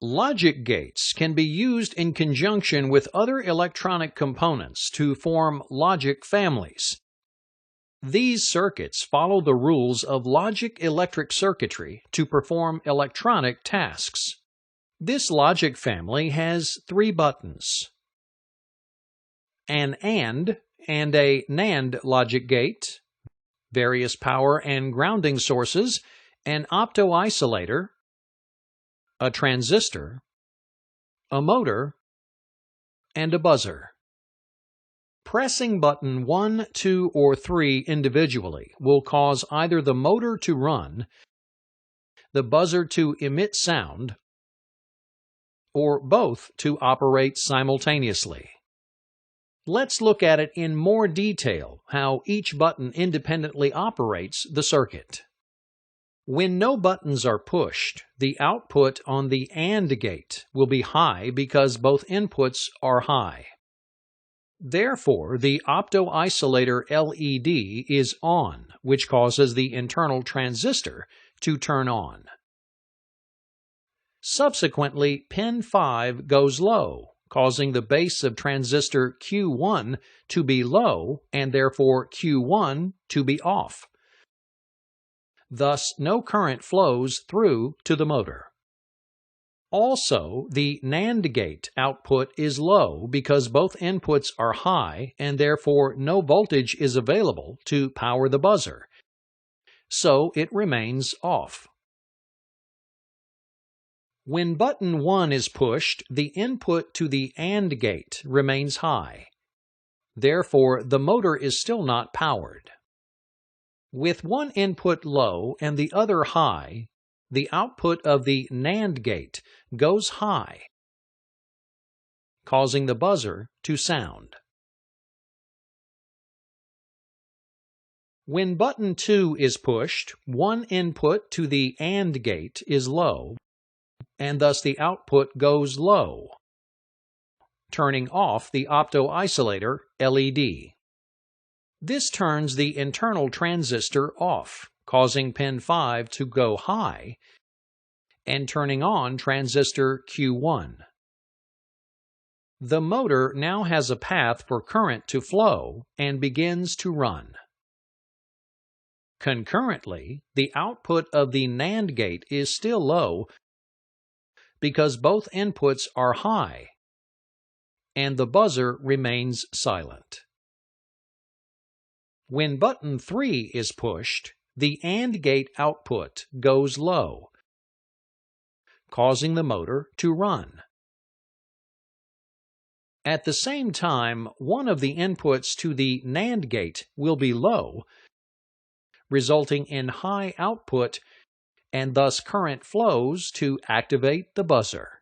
Logic gates can be used in conjunction with other electronic components to form logic families. These circuits follow the rules of logic electric circuitry to perform electronic tasks. This logic family has 3 buttons: an AND and a NAND logic gate, various power and grounding sources, an optoisolator, a transistor, a motor, and a buzzer. Pressing button 1, 2, or 3 individually will cause either the motor to run, the buzzer to emit sound, or both to operate simultaneously. Let's look at it in more detail how each button independently operates the circuit. When no buttons are pushed, the output on the AND gate will be high because both inputs are high. Therefore, the optoisolator LED is on, which causes the internal transistor to turn on. Subsequently, pin 5 goes low, causing the base of transistor Q1 to be low and therefore Q1 to be off. Thus, no current flows through to the motor. Also, the NAND gate output is low because both inputs are high and therefore no voltage is available to power the buzzer, so it remains off. When button 1 is pushed, the input to the AND gate remains high. Therefore, the motor is still not powered. With one input low and the other high, the output of the NAND gate goes high, causing the buzzer to sound. When button 2 is pushed, one input to the AND gate is low, and thus the output goes low, turning off the optoisolator LED. This turns the internal transistor off, causing pin 5 to go high, and turning on transistor Q1. The motor now has a path for current to flow and begins to run. Concurrently, the output of the NAND gate is still low because both inputs are high, and the buzzer remains silent. When button 3 is pushed, the AND gate output goes low, causing the motor to run. At the same time, one of the inputs to the NAND gate will be low, resulting in high output, and thus current flows to activate the buzzer.